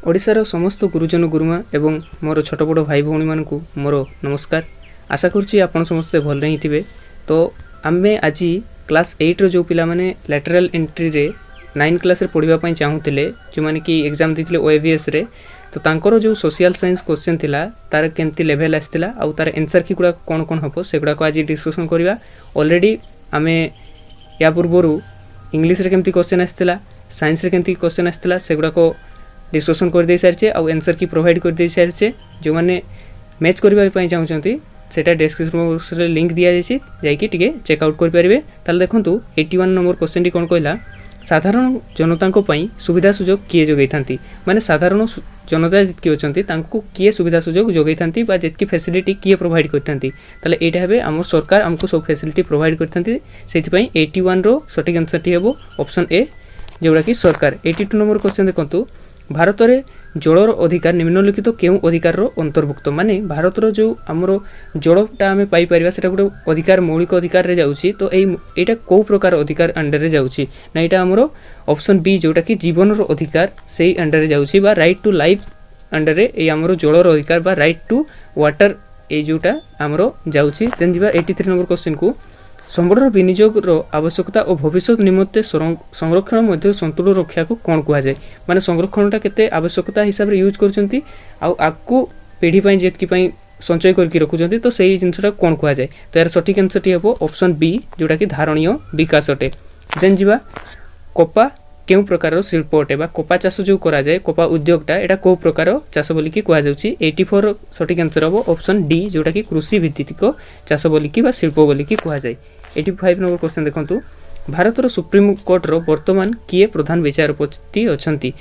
ओडिशार समस्त गुरुजन गुरुमा एवं मोर छोट बड़ भाई भौणी मानक मोर नमस्कार। आशा करुच्ची आपण समस्ते भल ही थे। तो आम आज क्लास 8 रो जो पिला माने लैटरल एंट्री रे 9 क्लास रे पढ़ापी चाहूले जो मैंने कि एग्जाम देते ओएवीएस रे, तो तांकर जो सोशल साइंस क्वेश्चन थिला तार केमती लेवल आसला आउ तार आंसर की गुड़ा कौन कौन हम से गुड़ाक आज डिस्कसन करवा। ऑलरेडी आम या पूर्वर इंग्लिश रे केमती क्वेश्चन आसला, साइंस रे केमती क्वेश्चन आसला से गुड़ाक डिस्कसन कर दे सारी आउ आंसर की प्रोवाइड कर दे सारी। जो मैंने मैच करने चाहूँगी सेटा डिस्क्रिप्शन बॉक्स रे लिंक दिया जाइए टिके चेकआउट करेंगे। ताल देखूँ 81 नंबर क्वेश्चन टी कौन कहला, साधारण जनता सुविधा सुजोग किए जोगई थांती, माने साधारण जनता जितकी अच्छी किए सुविधा सुजोग जोगई थांती बा जितकी फैसिलिटी किए प्रोवाइड करथांती। ताले एटा हेबे आम सरकार आमको सब फैसिलिटी प्रोवाइड करथांती। सेथिपई 81 रो सटीक आंसर टी हेबो ऑप्शन ए जोड़ा कि सरकार। 82 नंबर क्वेश्चन देखंतु, भारत में जलर अधिकार निम्नलिखित केउं अधिकार अंतर्भुक्त, माने भारत जो आमर जलटा आम पाइपर से गोटे अधिकार मौलिक अधिकार रे जाउची। तो एटा कौ प्रकार अधिकार अंडर रे जाउची ना, एटा आमर ऑप्शन बी जोटा कि जीवन अधिकार से अंडर रे जाउची बा राइट टू लाइफ अंडर रे ए आमर जलर अधिकार बा राइट टू वाटर ए जोटा आमर जाउची। देन जिबा 83 नंबर क्वेश्चन को, संबड़र विनियोग आवश्यकता और भविष्य निमंते संरक्षण मध्य संतुलन रक्षा को कौन कह जाए, माने संरक्षणटा केते आवश्यकता हिसाब रे यूज करछंती आउ पीढ़ी पई जेतकी पई संचय करके रखुचंती, तो सही जिनसटा कौन कह जाए। तो यार सटीक आंसर टी हेबो ऑप्शन बी जोटा कि धारणीय विकास अटे। देन जिबा कपा केउ प्रकार शिल्प अटे बा कपा चाष जो करा जाए कपा उद्योगटा एटा को प्रकार चाष बोलिकी कह जाउची। 84 सटीक आंसर हेबो ऑप्शन डी जोटा कि कृषि भित्तिक चाष बोलिकी बा शिल्प बोलिकी कह जाए। 85 नंबर क्वेश्चन देखंतु, भारतर सुप्रीम कोर्ट रो वर्तमान किए प्रधान विचारपति अछंती।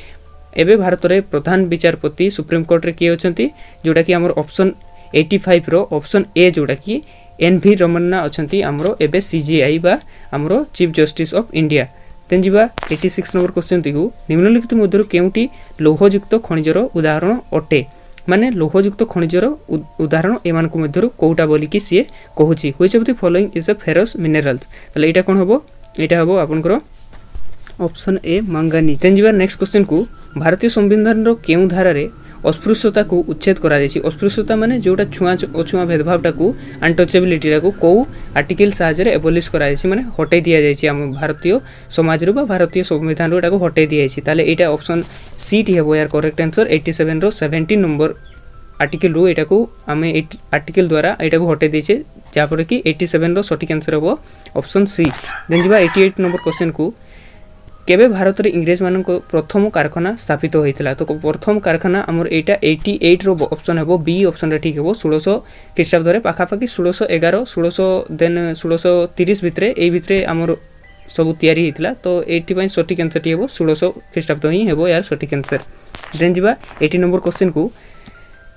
एबे भारत रे प्रधान विचारपति सुप्रीम कोर्ट रे किए अछंती जोटा कि हमर ऑप्शन 85 रो ऑप्शन ए जोटा कि एन.वी. रमन्ना अछंती हमरो एबे सीजीआई बा हमरो chief justice of India. Then जिबा 86 नंबर क्वेश्चन तिगु, निम्नलिखित मध्यरु केउटी लौहयुक्त खनिजर उदाहरण अटे, माने लौहयुक्त खनिजर उदाहरण एमान को मध्यरु कोउटा बोली कि सी कहूची। Which of the following is a ferrous minerals, तले एटा कोन हबो, एटा हबो आपनकर ऑप्शन ए मंगानी। देन जिबा नेक्स्ट क्वेश्चन को, भारतीय संविधान रो केउ धारा रे अस्पृश्यता को उच्छेद करा जायछि। अस्पृश्यता माने जोटा छुआ अछुआ भेदभावटा को अनटचेबिलिटी को को आर्टिकल साहाय्य एबोलिश करा जायछि, माने हटै दिया जायछि हम भारतीय समाज रो बा भारतीय संविधान रो एटा को हटै दिया जायछि। ताले एटा ऑप्शन सी टी हेबो यार करेक्ट आंसर। 87 रो 17 नंबर आर्टिकल रो एटा को आमे आर्टिकल द्वारा एटा को हटै दैछे, जा पर कि 87 रो सटीक आंसर हेबो ऑप्शन सी। देन जिबा 88 नंबर क्वेश्चन को, केबे भारत रे इंग्रेज मानक प्रथम कारखाना स्थापित होइतिला। तो प्रथम कारखाना हमर एटा 88 रो ऑप्शन हेबो बी ऑप्शन रे ठीक हेबो 1600 ख्रीष्टाब्द रे पाखापाखि 1611 1600 देन 1630 भितरे ए भितरे हमर सब तयारी हेतिला। तो एटी पई सटीक आंसर टी हेबो 1600 ख्रीष्टाब्द ही हेबो यार सटीक आंसर। देन जिबा 80 नंबर क्वेश्चन को,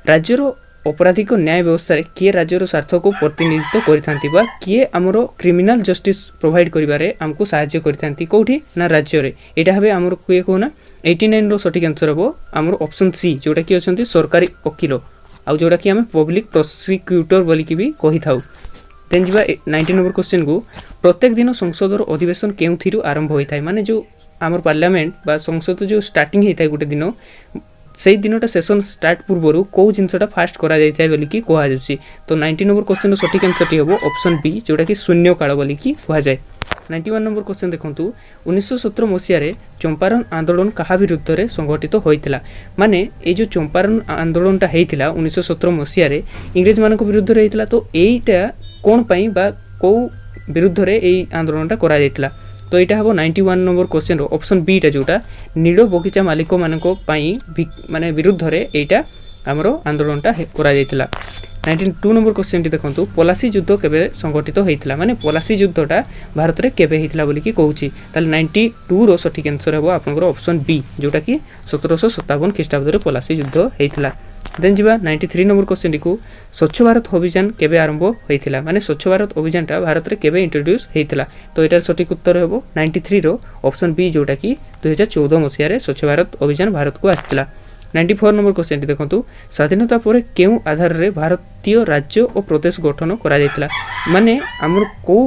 राज्यर अपराधिक न्याय व्यवस्था रे किए राज्यर स्वार्थ को प्रतिनिधित्व करिथांती बा किए हमरो क्रिमिनल जस्टिस प्रोवाइड करिबारे हमको सहायता करिथांती कोठी ना राज्य रे, एटा हबे हमरो कुए कोना 89 रो सटीक आंसर हेबो हमरो ऑप्शन सी जोटा कि अछंती सरकारी वकील आ जोटा कि हम पब्लिक प्रोसिक्यूटर बोली कि भी कहि थाउ। देन जिबा 90 नंबर क्वेश्चन को, प्रत्येक दिन संसदर अधिवेशन केउ थिरु आरंभ होई थाय, माने जो हमर पार्लियामेंट बा संसद जो स्टार्टिंग हेई थाय गुटे दिन से दिनटा सेशन स्टार्ट पूर्व कौ जिनसटा फास्ट करा जाय बोली कि कहा जाउची। तो 90 नंबर क्वेश्चन रो सटीक आंसर टी हेबो ऑप्शन बी जोटा कि शून्य काल बोली कि कहा जाय। 91 नंबर क्वेश्चन देखंतु, 1917 मसिया रे चंपारण आंदोलन कहा विरुद्ध रे संगठित होइतिला, माने ए जो चंपारण आंदोलनटा हेइतिला 1917 मसिया रे इंग्रेज मानक विरुद्ध रे हेइतिला। तो एइटा कोन पई बा को विरुद्ध रे एई आंदोलनटा करा जायतिला। तो यहाँ हम 91 नंबर क्वेश्चन ऑप्शन बी टा जोटा नीड़ बगीचा मालिक मानक माने विरुद्ध रे एटा हमरो आंदोलनटा करा जायतिला। 92 नंबर क्वेश्चन टी देखंतु, पलासी युद्ध केबे संगठित होइतिला, माने पलासी युद्धटा भारत रे केबे हेइतिला बोली कि कहूची। ताले 92 रो सटीक आंसर हेबो आपनकर ऑप्शन बी जोटा कि 1757 ख्रीष्टाब्द रे पलासी युद्ध हेइतिला। देन जिबा 93 नंबर क्वेश्चन टी को, स्वच्छ भारत अभियान केबे आरंभ होइतिला, माने स्वच्छ भारत अभियानटा भारत रे केबे इंट्रोड्यूस हेइतिला। तो एटार सटीक उत्तर हेबो 93 रो ऑप्शन बी जोटा कि 2014 मसिया रे स्वच्छ भारत अभियान भारत को आसितिला। 94 नंबर क्वेश्चन टी देखंतु, स्वाधीनता पर केउ आधार रे भारतीय राज्य और प्रदेश गठन करा जायतिला, माने हमर को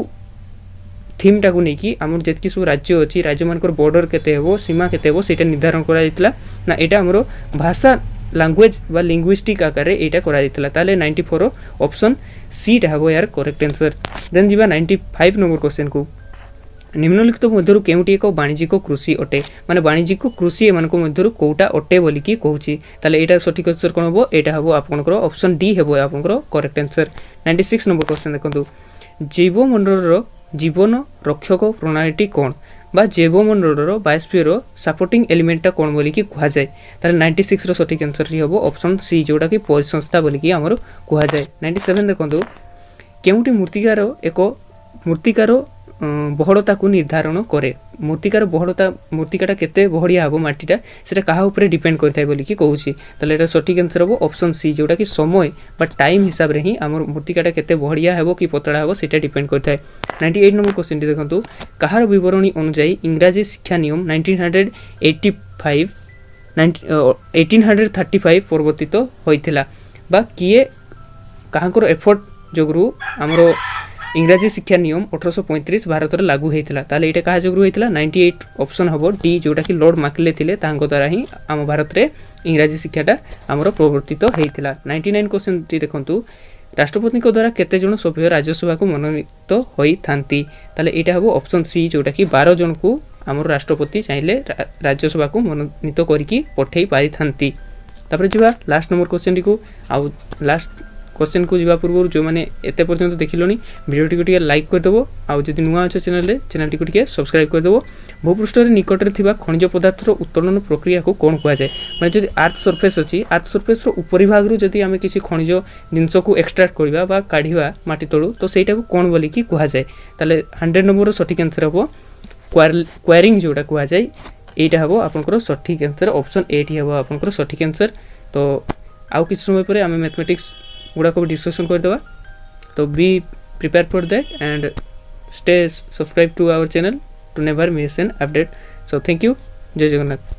थीम टाकू नहीं कि आम जितकी सब राज्य अच्छी राज्य मान बॉर्डर केते हेबो सीमा केते हेबो सेटा निर्धारण करा जायतिला ना एटा हमरो भाषा लैंग्वेज बा लिंग्विस्टिक आकार रे एटा करा जायतिला ताले 94 ऑप्शन सी टा हेबो यार करेक्ट आंसर। देन जीवा 95 नंबर क्वेश्चन को निम्नलिखित मध्यरु केउटी एक वाणिज्यिक कृषि अटे माने वाणिज्यिक कृषि एमानको मध्यरु कोटा अटे बोली की कहूची ताले एटा सठिक आंसर कोन हबो एटा हबो आपनकर ऑप्शन डी हेबो आपनकर करेक्ट आंसर। 96 नंबर क्वेश्चन देखंतु जैवमंडलर जीवन रक्षक प्रणालीटी कौन बा जैवमंडलर बायोस्फीयर सपोर्टिंग एलिमेंटा कौन बोली की कहा जाए ताले 96 रो सठिक आंसर हबो ऑप्शन सी जोटा की परिसंस्था बोली की हमर कहा जाए। 97 देखंतु केउटी मूर्तिकार एक मूर्तिकार बहड़ता को निर्धारण करे मूर्तिकार बहड़ता मूर्तिकाटा केते बहड़िया हबो माटीटा सेटा काहा ऊपर डिपेंड करथाय बोली की कहूची ताले एटा सठिक आंसर हबो ऑप्शन सी जोटा की समय बा टाइम हिसाब रे ही हमर मूर्तिकाटा केते बहड़िया हबो कि पतला हबो सेटा डिपेंड करथाय। 98 नंबर क्वेश्चन देखंतु कहार विवरणी अनुसार इंग्रजी शिक्षा नियम 1835 परिवर्तित होइथिला बा किए काहाकर एफर्ट जोगरु हमरो इंग्रजी शिक्षा नियम 1835 भारत में लागू होता ताले एटा कहा जोगरु होइथिला 98 ऑप्शन हबो डी जोटा कि लॉर्ड मैकले थिले तांको द्वारा ही आम भारत रे इंग्रजी शिक्षाटा हमरो प्रवर्तित होइथिला। 99 क्वेश्चन टी देखंतु राष्ट्रपति को द्वारा केते जन सभ्य राज्यसभा को मनोनीत होई थांती ताले एटा हबो ऑप्शन सी जोटा कि 12 जन को हमर राष्ट्रपति चाहिले राज्यसभा को मनोनीत करिकी पठेई पारि थांती। तापर जिबा लास्ट नंबर क्वेश्चन टी को आ लास्ट क्वेश्चन को जीवा पूर्व जो मैंने एते पर्यंत देखिलोनी वीडियो टी लाइक कर देबो आ जदि नुआ अच्छा चैनल टी सब्सक्राइब कर देबो। भूपृष्ठ रे निकट रे थिबा खनिज पदार्थर उत्तोलन प्रक्रिया को कोन कुआ जाय माने जदि अर्थ सरफेस अछि अर्थ सरफेस रो ऊपरी भाग रो जदि आमे किछि खनिज जिंस को एक्सट्रैक्ट करबा बा काढिबा माटी तळु तो सेटा को कोन बोली की कुआ जाय ताले 100 नंबर रो सठिक आंसर हबो क्वायरिंग जोटा कुआ जाय एटा हबो आपनकर सठिक आंसर ऑप्शन 8 हबो आपनकर सठिक आंसर। तो आउ किछ समय परे आमे मैथमेटिक्स गुड़ा को डिस्कशन कर देवा तो be prepare for that and stay subscribe to our channel to never miss an update. So thank you जय जगन्नाथ।